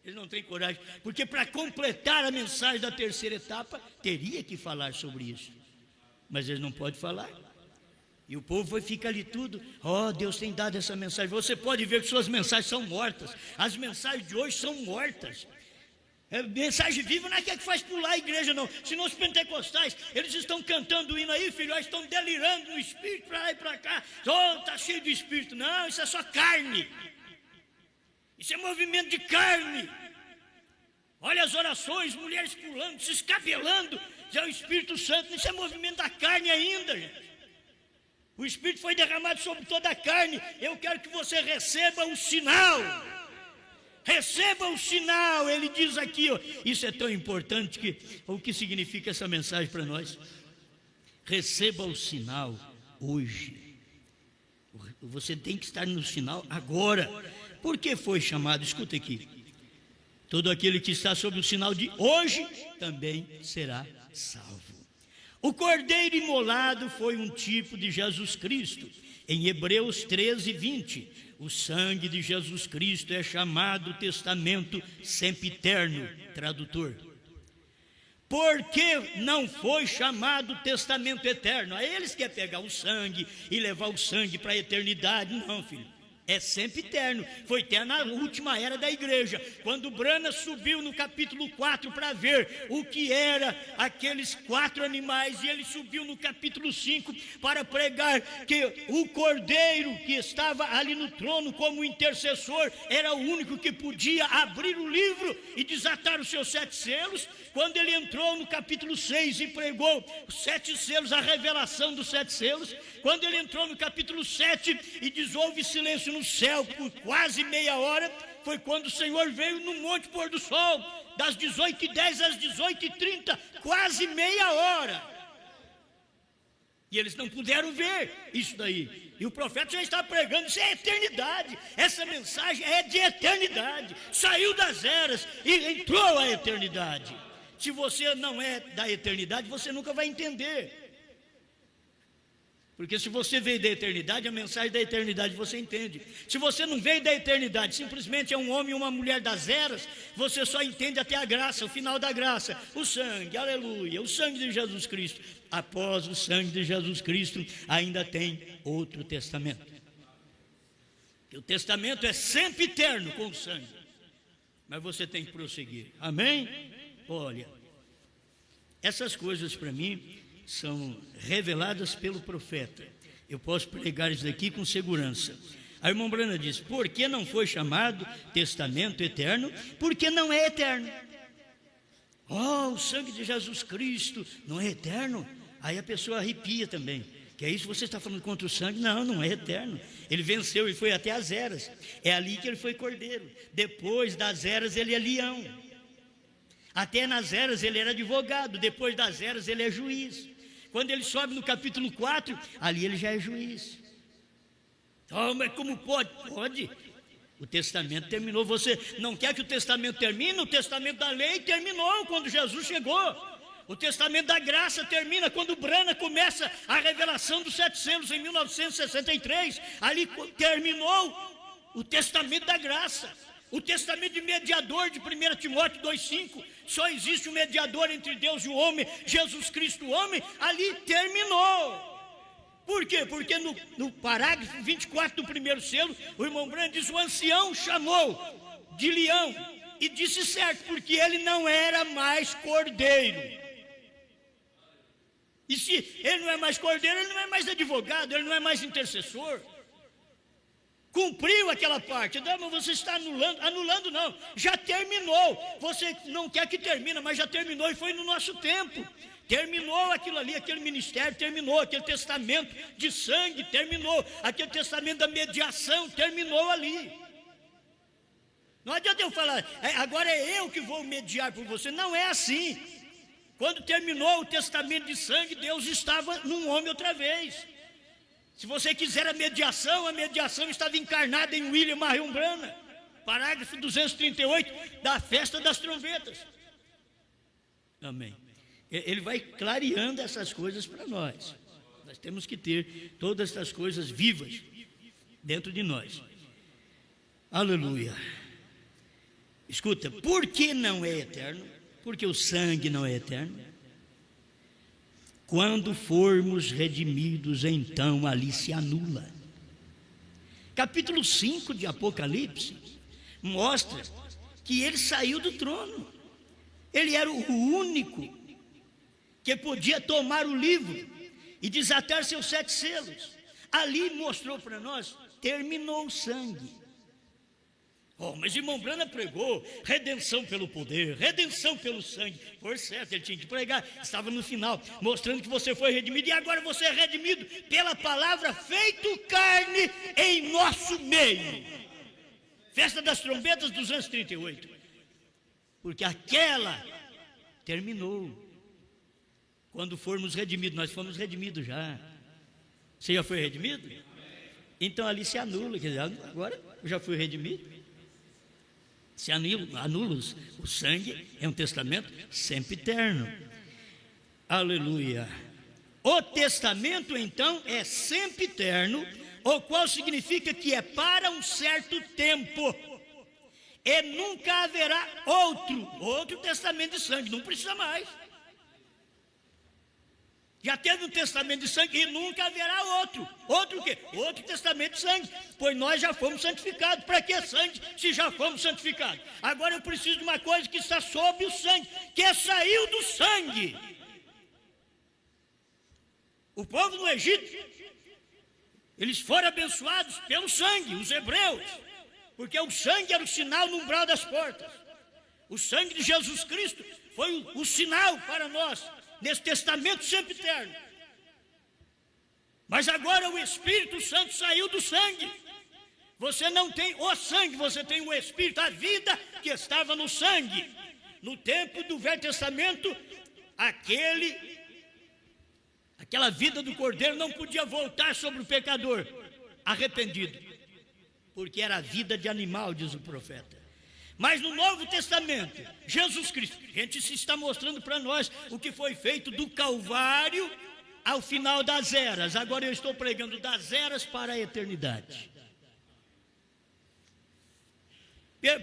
Eles não têm coragem. Porque para completar a mensagem da 3ª etapa, teria que falar sobre isso. Mas eles não podem falar. E o povo fica ali tudo, Deus tem dado essa mensagem. Você pode ver que suas mensagens são mortas. As mensagens de hoje são mortas. Mensagem viva não é que faz pular a igreja, não. Senão os pentecostais, eles estão cantando o hino aí, filho, eles estão delirando no espírito para lá e para cá. Está cheio de espírito. Não, isso é só carne. Isso é movimento de carne. Olha as orações, mulheres pulando, se escabelando. Já o Espírito Santo, isso é movimento da carne ainda, gente. O Espírito foi derramado sobre toda a carne. Eu quero que você receba o sinal. Receba o sinal. Ele diz aqui, isso é tão importante, o que significa essa mensagem para nós? Receba o sinal hoje. Você tem que estar no sinal agora. Por que foi chamado? Escuta aqui. Todo aquele que está sob o sinal de hoje também será salvo. O cordeiro imolado foi um tipo de Jesus Cristo. Em Hebreus 13:20, o sangue de Jesus Cristo é chamado testamento sempiterno, tradutor. Por que não foi chamado testamento eterno? Aí eles querem pegar o sangue e levar o sangue para a eternidade. Não, filho. É sempre eterno, foi até na última era da igreja, quando Brana subiu no capítulo 4 para ver o que era aqueles 4 animais, e ele subiu no capítulo 5 para pregar que o cordeiro que estava ali no trono como intercessor era o único que podia abrir o livro e desatar os seus 7 selos. Quando ele entrou no capítulo 6 e pregou os 7 selos, a revelação dos 7 selos, quando ele entrou no capítulo 7 e diz, houve silêncio no céu por quase meia hora, foi quando o Senhor veio no Monte Pôr do Sol, das 18h10 às 18h30, quase meia hora. E eles não puderam ver isso daí. E o profeta já estava pregando, isso é eternidade. Essa mensagem é de eternidade. Saiu das eras e entrou a eternidade. Se você não é da eternidade, você nunca vai entender. Porque se você veio da eternidade, a mensagem da eternidade você entende. Se você não veio da eternidade, simplesmente é um homem e uma mulher das eras, você só entende até a graça, o final da graça. O sangue, aleluia, o sangue de Jesus Cristo. Após o sangue de Jesus Cristo, ainda tem outro testamento. O testamento é sempre eterno com o sangue. Mas você tem que prosseguir. Amém? Olha, essas coisas para mim são reveladas pelo profeta. Eu posso pregar isso aqui com segurança. A irmã Brana diz, por que não foi chamado testamento eterno? Porque não é eterno. O sangue de Jesus Cristo não é eterno? Aí a pessoa arrepia também. Que é isso, você está falando contra o sangue? Não, não é eterno. Ele venceu e foi até as eras. É ali que ele foi cordeiro. Depois das eras ele é leão. Até nas eras ele era advogado, depois das eras ele é juiz. Quando ele sobe no capítulo 4, ali ele já é juiz. Oh, mas como pode? Pode. O testamento terminou. Você não quer que o testamento termine? O testamento da lei terminou quando Jesus chegou. O testamento da graça termina quando Branham começa a revelação dos 7 selos em 1963. Ali terminou o testamento da graça. O testamento de mediador de 1 Timóteo 2,5. Só existe um mediador entre Deus e o homem, Jesus Cristo o homem. Ali terminou. Por quê? Porque no parágrafo 24 do primeiro selo, o irmão Branham diz: o ancião chamou de leão e disse certo, porque ele não era mais cordeiro. E se ele não é mais cordeiro, ele não é mais advogado, ele não é mais intercessor. Cumpriu aquela parte. Não, mas você está anulando. Anulando não, já terminou. Você não quer que termine, mas já terminou e foi no nosso tempo. Terminou aquilo ali, aquele ministério, terminou aquele testamento de sangue, terminou aquele testamento da mediação, terminou ali. Não adianta eu falar, agora é eu que vou mediar por você. Não é assim. Quando terminou o testamento de sangue, Deus estava num homem outra vez. Se você quiser a mediação estava encarnada em William Marion Branham, parágrafo 238 da festa das trombetas. Amém. Ele vai clareando essas coisas para nós. Nós temos que ter todas essas coisas vivas dentro de nós. Aleluia. Escuta, por que não é eterno? Porque o sangue não é eterno. Quando formos redimidos, então ali se anula. Capítulo 5 de Apocalipse mostra que ele saiu do trono. Ele era o único que podia tomar o livro e desatar seus 7 selos. Ali mostrou para nós, terminou o sangue. Oh, mas o irmão Branham pregou redenção pelo poder, redenção pelo sangue. Por certo, ele tinha que pregar, estava no final, mostrando que você foi redimido. E agora você é redimido pela palavra feito carne em nosso meio. Festa das trombetas 238. Porque aquela terminou. Quando formos redimidos, nós fomos redimidos já. Você já foi redimido? Então ali se anula, quer dizer, agora eu já fui redimido. Se anula o sangue, é um testamento sempre eterno. Aleluia. O testamento então é sempre eterno, o qual significa que é para um certo tempo, e nunca haverá outro testamento de sangue, não precisa mais. Já teve um testamento de sangue e nunca haverá outro. Outro o quê? Outro testamento de sangue. Pois nós já fomos santificados. Para que sangue se já fomos santificados? Agora eu preciso de uma coisa que está sob o sangue, que saiu do sangue. O povo no Egito, eles foram abençoados pelo sangue, os hebreus. Porque o sangue era o sinal no umbral das portas. O sangue de Jesus Cristo foi o sinal para nós, nesse testamento sempre eterno. Mas agora o Espírito Santo saiu do sangue. Você não tem o sangue, você tem o Espírito, a vida que estava no sangue. No tempo do Velho Testamento, aquela vida do Cordeiro não podia voltar sobre o pecador arrependido, porque era a vida de animal, diz o profeta. Mas no Novo Testamento, Jesus Cristo, a gente se está mostrando para nós o que foi feito do Calvário ao final das eras. Agora eu estou pregando das eras para a eternidade.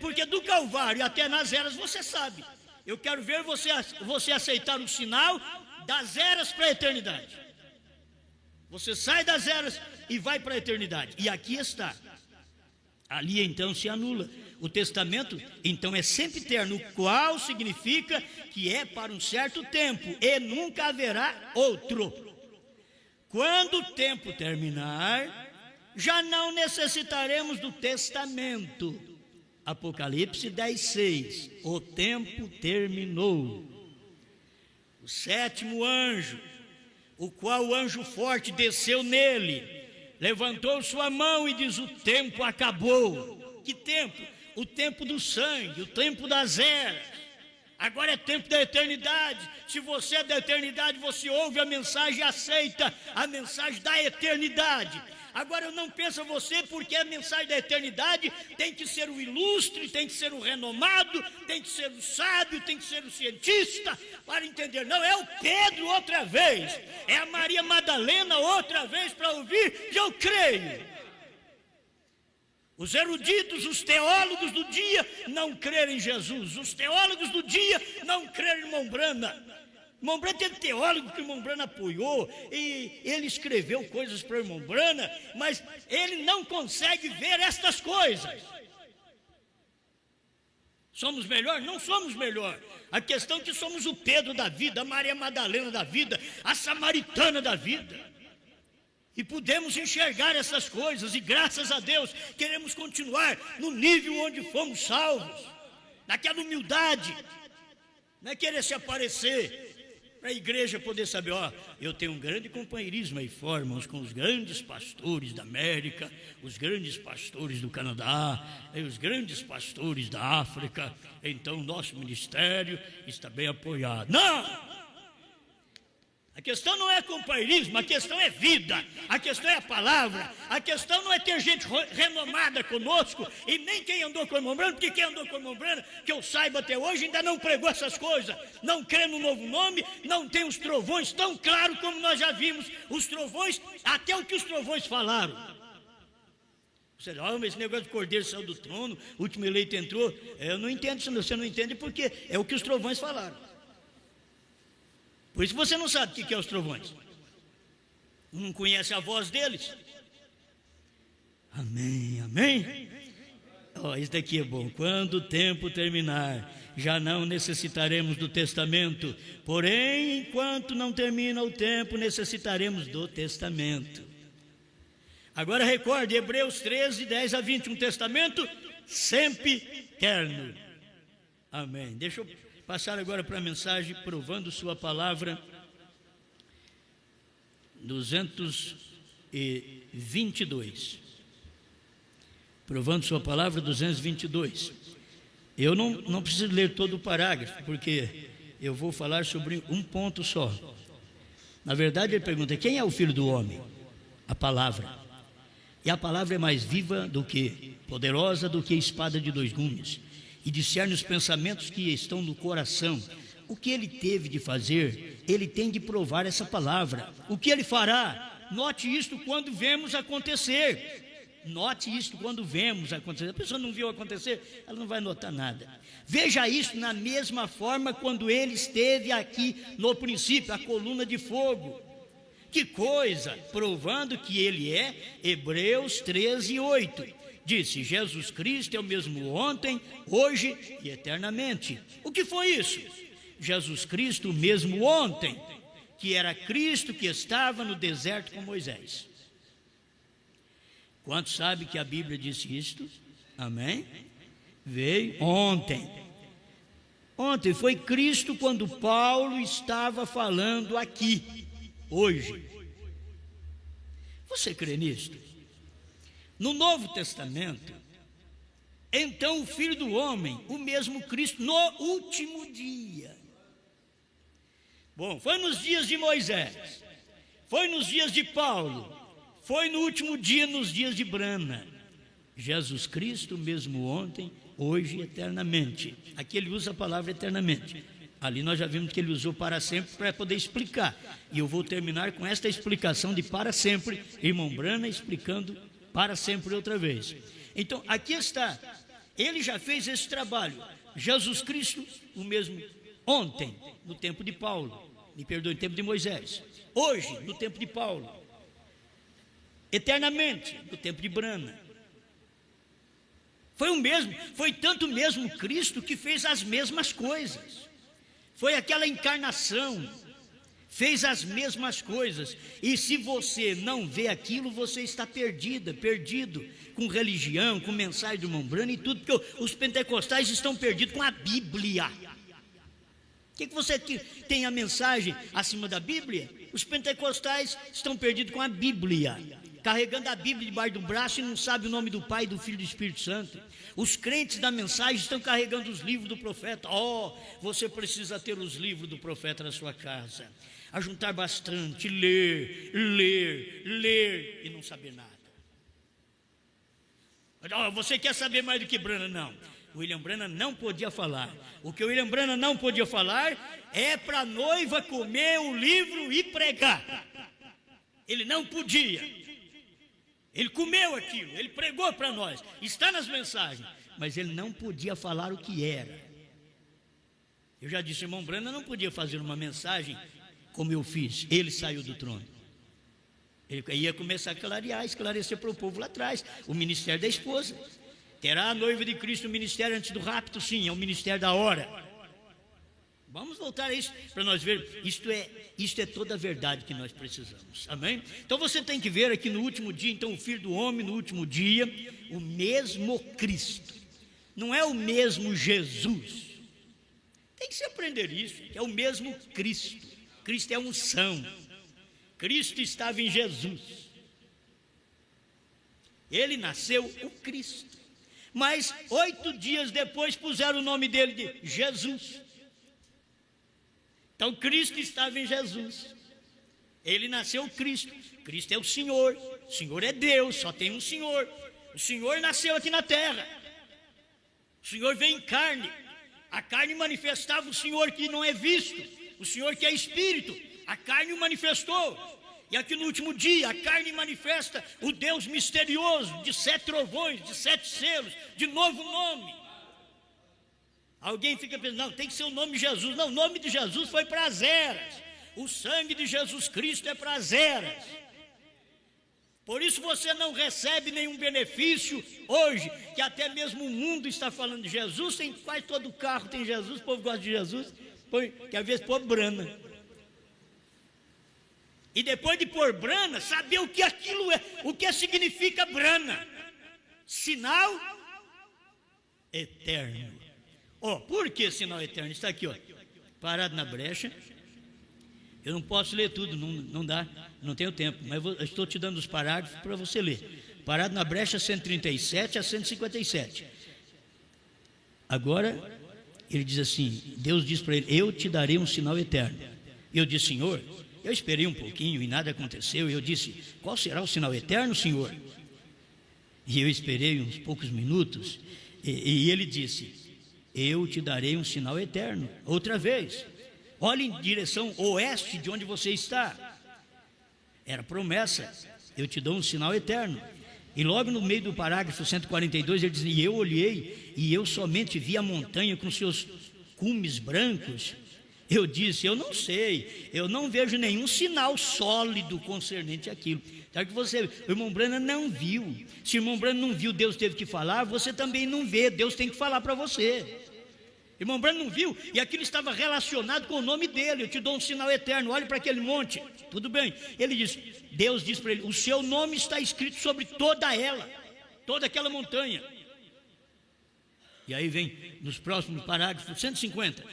Porque do Calvário até nas eras você sabe. Eu quero ver você aceitar o sinal das eras para a eternidade. Você sai das eras e vai para a eternidade. E aqui está. Ali então se anula. O testamento então é sempre eterno, o qual significa que é para um certo tempo e nunca haverá outro. Quando o tempo terminar, já não necessitaremos do testamento. Apocalipse 10:6. O tempo terminou. O 7º anjo, o qual o anjo forte desceu nele, levantou sua mão e diz: o tempo acabou. Que tempo? O tempo do sangue, o tempo das eras. Agora é tempo da eternidade. Se você é da eternidade, você ouve a mensagem e aceita a mensagem da eternidade. Agora não pensa você, porque a mensagem da eternidade tem que ser o ilustre, tem que ser o renomado, tem que ser o sábio, tem que ser o cientista, para entender. Não, é o Pedro outra vez, é a Maria Madalena outra vez para ouvir que eu creio. Os eruditos, os teólogos do dia não creram em Jesus. Os teólogos do dia não creram em irmão Brana. Irmão Brana teve teólogo que o irmão Brana apoiou, e ele escreveu coisas para o irmão Brana, mas ele não consegue ver estas coisas. Somos melhor? Não somos melhor. A questão é que somos o Pedro da vida, a Maria Madalena da vida, a samaritana da vida. E podemos enxergar essas coisas, e graças a Deus queremos continuar no nível onde fomos salvos, naquela humildade, não é querer se aparecer, para a igreja poder saber, ó, eu tenho um grande companheirismo aí fora, irmãos, com os grandes pastores da América, os grandes pastores do Canadá, os grandes pastores da África, então nosso ministério está bem apoiado. Não! A questão não é companheirismo, a questão é vida, a questão é a palavra, a questão não é ter gente renomada conosco, e nem quem andou com o irmão Brana, porque quem andou com o irmão Brana, que eu saiba até hoje, ainda não pregou essas coisas, não crê no novo nome, não tem os trovões tão claro como nós já vimos, os trovões, até o que os trovões falaram. Você diz, mas esse negócio de cordeiro saiu do trono, o último eleito entrou, eu não entendo, você não entende porque é o que os trovões falaram. Por isso você não sabe o que é os trovões. Não conhece a voz deles. Amém, amém. Isso daqui é bom. Quando o tempo terminar, já não necessitaremos do testamento. Porém, enquanto não termina o tempo, necessitaremos do testamento. Agora recorde, Hebreus 13, 10 a 20. Um testamento sempre eterno. Amém. Deixa eu passar agora para a mensagem provando sua palavra, 222. Provando sua palavra, 222. Eu não preciso ler todo o parágrafo, porque eu vou falar sobre um ponto só. Na verdade, ele pergunta, quem é o Filho do Homem? A palavra. E a palavra é mais viva do que, poderosa do que espada de dois gumes, e discerne os pensamentos que estão no coração. O que ele teve de fazer, ele tem de provar essa palavra. O que ele fará? Note isto quando vemos acontecer. Note isto quando vemos acontecer. A pessoa não viu acontecer, ela não vai notar nada. Veja isso na mesma forma quando ele esteve aqui no princípio, a coluna de fogo. Que coisa! Provando que ele é, Hebreus 13, 8. Disse, Jesus Cristo é o mesmo ontem, hoje e eternamente. O que foi isso? Jesus Cristo o mesmo ontem, que era Cristo que estava no deserto com Moisés. Quantos sabem que a Bíblia disse isto? Amém? Veio ontem. Ontem foi Cristo quando Paulo estava falando aqui, hoje. Você crê nisto? No Novo Testamento, então o Filho do Homem, o mesmo Cristo, no último dia. Bom, foi nos dias de Moisés, foi nos dias de Paulo, foi no último dia, nos dias de Brana. Jesus Cristo, mesmo ontem, hoje e eternamente. Aqui ele usa a palavra eternamente. Ali nós já vimos que ele usou para sempre para poder explicar. E eu vou terminar com esta explicação de para sempre, irmão Brana explicando para sempre outra vez. Então, aqui está. Ele já fez esse trabalho. Jesus Cristo, o mesmo ontem, no tempo de Paulo. Me perdoe, no tempo de Moisés. Hoje, no tempo de Paulo. Eternamente, no tempo de Brana. Foi o mesmo, foi tanto mesmo Cristo que fez as mesmas coisas. Foi aquela encarnação. Fez as mesmas coisas, e se você não vê aquilo, você está perdido, com religião, com mensagem do irmão Brana e tudo, porque os pentecostais estão perdidos com a Bíblia. O que você tem a mensagem acima da Bíblia? Os pentecostais estão perdidos com a Bíblia. carregando a Bíblia debaixo do braço e não sabe o nome do Pai, do Filho e do Espírito Santo. Os crentes da mensagem estão carregando os livros do profeta. Você precisa ter os livros do profeta na sua casa, ajuntar bastante, ler e não saber nada. Você quer saber mais do que Branham? Não. William Branham não podia falar. O que o William Branham não podia falar é para a noiva comer o livro e pregar. Ele não podia. Ele comeu aquilo, ele pregou para nós, está nas mensagens, mas ele não podia falar o que era. Eu já disse, irmão Branham não podia fazer uma mensagem como eu fiz. Ele saiu do trono. Ele ia começar a clarear, esclarecer para o povo lá atrás, o ministério da esposa. Terá a noiva de Cristo o ministério antes do rapto? Sim, é o ministério da hora. Vamos voltar a isso para nós ver. Isto é toda a verdade que nós precisamos. Amém? Então você tem que ver aqui no último dia, então o Filho do Homem no último dia, o mesmo Cristo. Não é o mesmo Jesus. Tem que se aprender isso. É o mesmo Cristo. Cristo é unção. Cristo estava em Jesus. Ele nasceu o Cristo. Mas 8 dias depois puseram o nome dele de Jesus. Então Cristo estava em Jesus. Ele nasceu Cristo. Cristo é o Senhor. O Senhor é Deus, só tem um Senhor. O Senhor nasceu aqui na terra. O Senhor veio em carne. A carne manifestava o Senhor que não é visto. O Senhor que é Espírito. A carne o manifestou. E aqui no último dia, a carne manifesta o Deus misterioso, de 7 trovões, de 7 selos, de novo nome. Alguém fica pensando, não, tem que ser o nome de Jesus. Não, o nome de Jesus foi para as eras. O sangue de Jesus Cristo é para as eras. Por isso você não recebe nenhum benefício hoje, que até mesmo o mundo está falando de Jesus. Tem quase todo carro tem Jesus, o povo gosta de Jesus. Que às vezes pôr Brana. E depois de pôr Brana, saber o que aquilo é, o que significa Brana. Sinal eterno. Por que sinal eterno? Está aqui, parado na brecha. Eu não posso ler tudo, não dá, não tenho tempo, mas eu estou te dando os parágrafos para você ler. Parado na brecha 137 a 157. Agora, ele diz assim, Deus diz para ele, eu te darei um sinal eterno. Eu disse, Senhor, eu esperei um pouquinho e nada aconteceu. Eu disse, qual será o sinal eterno, Senhor? E eu esperei uns poucos minutos, e ele disse, eu te darei um sinal eterno. Outra vez, olhe em direção oeste de onde você está. Era promessa, eu te dou um sinal eterno. E logo no meio do parágrafo 142 ele diz, e eu olhei e eu somente vi a montanha com seus cumes brancos. Eu disse, eu não sei, eu não vejo nenhum sinal sólido concernente àquilo. Sabe que você, o irmão Branham não viu. Se o irmão Branham não viu, Deus teve que falar, você também não vê, Deus tem que falar para você. O irmão Branham não viu, e aquilo estava relacionado com o nome dele. Eu te dou um sinal eterno, olhe para aquele monte. Tudo bem, ele diz, Deus diz para ele, o seu nome está escrito sobre toda ela, toda aquela montanha. E aí vem, nos próximos parágrafos, 150,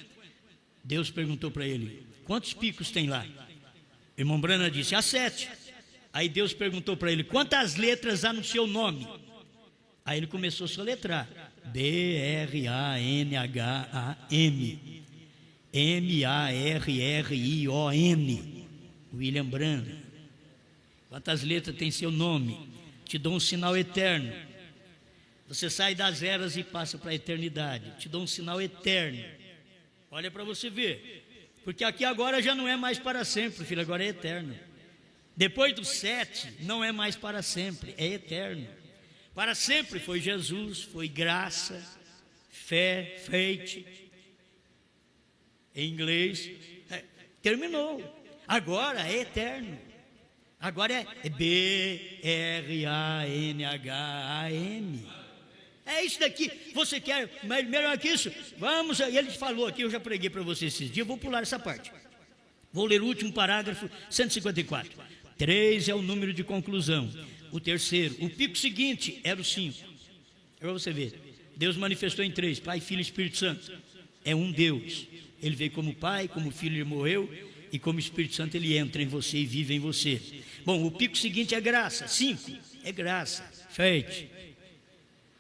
Deus perguntou para ele, quantos picos tem lá? O irmão Branham disse, há 7. Aí Deus perguntou para ele, quantas letras há no seu nome? Aí ele começou a soletrar, B-R-A-N-H-A-M, M-A-R-R-I-O-N, William Branham. Quantas letras tem seu nome? Te dou um sinal eterno. Você sai das eras e passa para a eternidade. Te dou um sinal eterno. Olha para você ver. Porque aqui agora já não é mais para sempre, filho, agora é eterno. Depois do 7, não é mais para sempre, é eterno. Para sempre foi Jesus, foi graça, fé, faith, em inglês, terminou. Agora é eterno. Agora é B-R-A-N-H-A-M. É isso daqui. Você quer melhor que isso? Vamos. E ele falou aqui, eu já preguei para você esses dias. Eu vou pular essa parte. Vou ler o último parágrafo, 154. 3 é o número de conclusão. O terceiro, o pico seguinte era o 5. É para você ver. Deus manifestou em 3, Pai, Filho e Espírito Santo. É um Deus. Ele veio como Pai, como Filho, ele morreu. e como Espírito Santo ele entra em você e vive em você. Bom, o pico seguinte é graça. 5 é graça, fértil.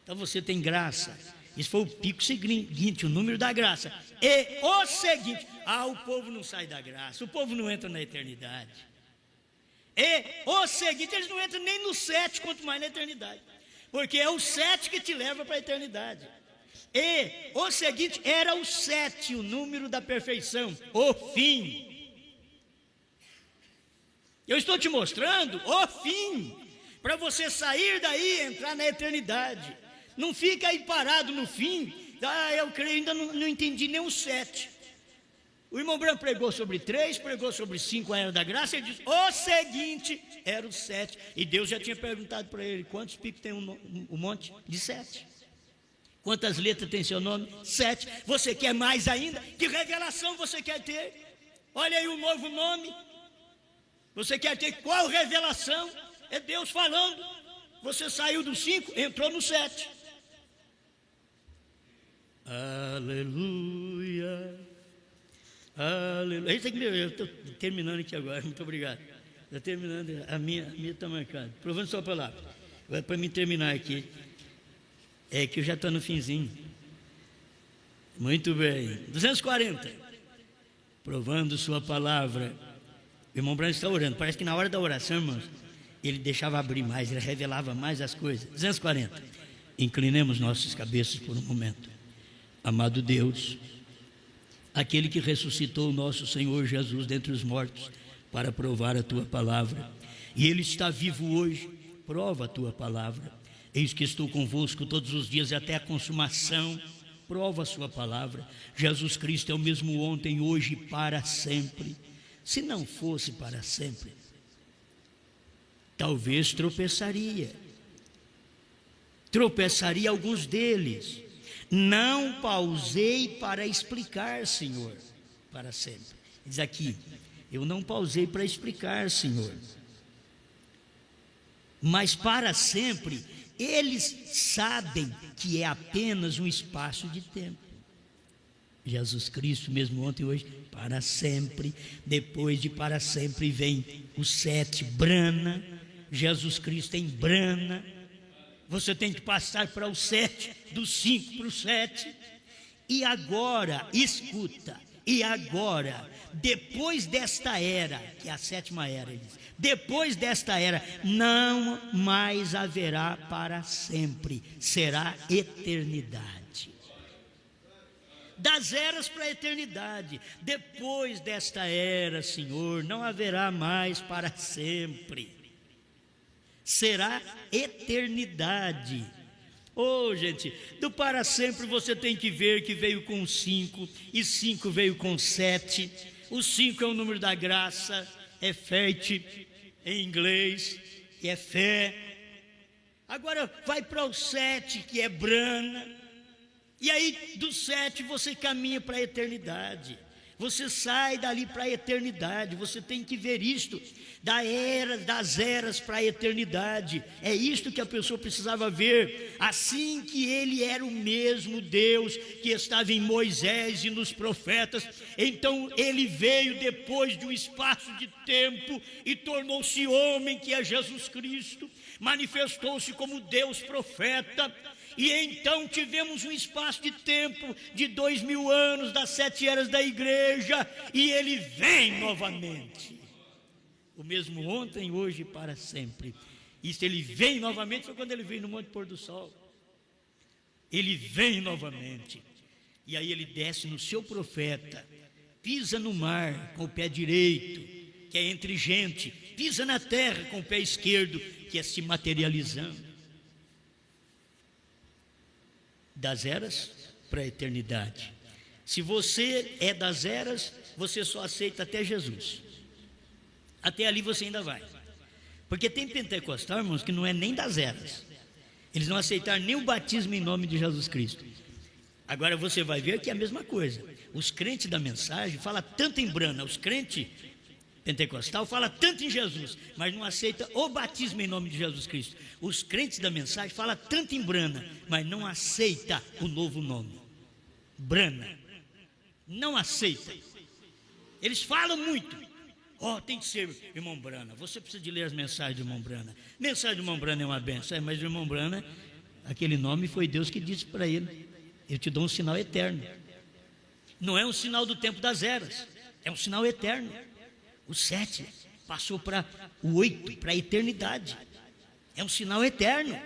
Então você tem graça. Isso foi o pico seguinte, o número da graça. E o seguinte, o povo não sai da graça, o povo não entra na eternidade. E o seguinte, eles não entram nem no 7, quanto mais na eternidade. Porque é o 7 que te leva para a eternidade. E o seguinte, era o 7, o número da perfeição, o fim. Eu estou te mostrando o fim, para você sair daí e entrar na eternidade. Não fica aí parado no fim. Eu creio, ainda não entendi nem o 7. O irmão Branco pregou sobre 3, pregou sobre 5, a era da graça. Ele disse, o seguinte era o 7. E Deus já tinha perguntado para ele, quantos picos tem um monte? De 7. Quantas letras tem seu nome? 7. Você quer mais ainda? Que revelação você quer ter? Olha aí o novo nome. Você quer ter qual revelação? É Deus falando. Você saiu do 5, entrou no 7. Aleluia, aleluia. Eu estou terminando aqui agora, muito obrigado. Estou terminando, a minha está marcada. Provando sua palavra. Agora, para mim terminar aqui, é que eu já estou no finzinho. Muito bem. 240. Provando sua palavra. O irmão Branco está orando. Parece que na hora da oração, irmãos, ele deixava abrir mais, ele revelava mais as coisas. 240. Inclinemos nossas cabeças por um momento. Amado Deus, aquele que ressuscitou o nosso Senhor Jesus dentre os mortos para provar a tua palavra, e ele está vivo hoje, prova a tua palavra. Eis que estou convosco todos os dias até a consumação. Prova a sua palavra. Jesus Cristo é o mesmo ontem, hoje e para sempre. Se não fosse para sempre, talvez tropeçaria alguns deles. Não pausei para explicar, Senhor, para sempre. Diz aqui, eu não pausei para explicar, Senhor, mas para sempre. Eles sabem que é apenas um espaço de tempo. Jesus Cristo, mesmo ontem e hoje, para sempre. Depois de para sempre vem o 7, brana. Jesus Cristo em brana. Você tem que passar para o 7, do 5 para o 7. E agora, escuta, e agora, depois desta era, que é a 7ª era, ele diz, depois desta era, não mais haverá para sempre, será eternidade. Das eras para a eternidade, depois desta era, Senhor, não haverá mais para sempre. Será eternidade. Gente, do para sempre você tem que ver que veio com 5, e 5 veio com 7. O 5 é o número da graça, é fértil em inglês, e é fé. Agora vai para o 7, que é brana, e aí do 7 você caminha para a eternidade. Você sai dali para a eternidade. Você tem que ver isto, das eras para a eternidade. É isto que a pessoa precisava ver. Assim que ele era o mesmo Deus que estava em Moisés e nos profetas, então ele veio depois de um espaço de tempo e tornou-se homem, que é Jesus Cristo. Manifestou-se como Deus profeta. E então tivemos um espaço de tempo de 2000 anos das 7 eras da igreja, e ele vem novamente. O mesmo ontem, hoje e para sempre. Isso, ele vem novamente, foi quando ele veio no Monte Pôr do Sol. Ele vem novamente. E aí ele desce no seu profeta, pisa no mar com o pé direito, que é entre gente, pisa na terra com o pé esquerdo, que é se materializando. Das eras para a eternidade. Se você é das eras, você só aceita até Jesus. Até ali você ainda vai. Porque tem pentecostal, irmãos, que não é nem das eras. Eles não aceitaram nem o batismo em nome de Jesus Cristo. Agora você vai ver que é a mesma coisa. Os crentes da mensagem falam tanto em brana, os crentes pentecostal fala tanto em Jesus, mas não aceita o batismo em nome de Jesus Cristo. Os crentes da mensagem falam tanto em brana, mas não aceita o novo nome, brana. Não aceita. Eles falam muito. Tem que ser irmão Brana. Você precisa de ler as mensagens do irmão Brana. Mensagem do irmão Brana é uma benção, mas o irmão Brana, aquele nome foi Deus que disse para ele: eu te dou um sinal eterno. Não é um sinal do tempo das eras, é um sinal eterno. O 7 passou para o 8, para a eternidade. É um sinal eterno.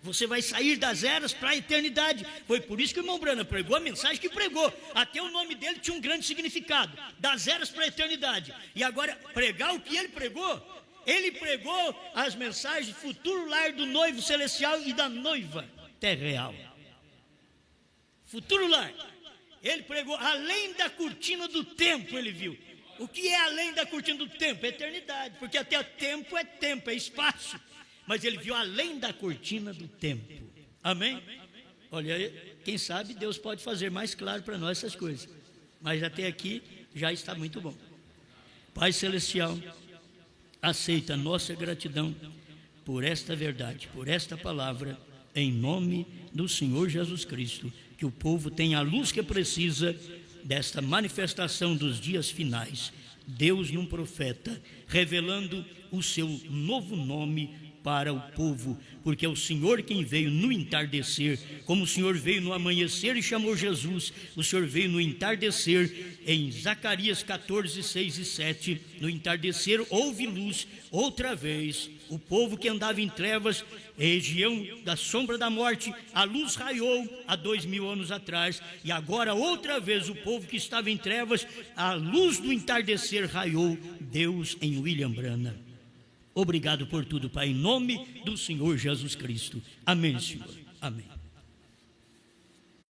Você vai sair das eras para a eternidade. Foi por isso que o irmão Brana pregou a mensagem que pregou. Até o nome dele tinha um grande significado: das eras para a eternidade. E agora, pregar o que ele pregou as mensagens: futuro lar do noivo celestial e da noiva terreal. Futuro lar. Ele pregou além da cortina do tempo. Ele viu o que é além da cortina do tempo: eternidade, porque até tempo, é espaço. Mas ele viu além da cortina do tempo. Amém? Olha, quem sabe Deus pode fazer mais claro para nós essas coisas. Mas até aqui já está muito bom. Pai Celestial, aceita a nossa gratidão por esta verdade, por esta palavra, em nome do Senhor Jesus Cristo. Que o povo tenha a luz que precisa desta manifestação dos dias finais. Deus num profeta, revelando o seu novo nome para o povo, porque é o Senhor quem veio no entardecer, como o Senhor veio no amanhecer e chamou Jesus. O Senhor veio no entardecer, em Zacarias 14, 6 e 7, no entardecer houve luz, outra vez. O povo que andava em trevas, região da sombra da morte, a luz raiou há 2000 anos atrás, e agora outra vez o povo que estava em trevas, a luz do entardecer raiou. Deus em William Brana. Obrigado por tudo, Pai, em nome do Senhor Jesus Cristo. Amém, Senhor. Amém.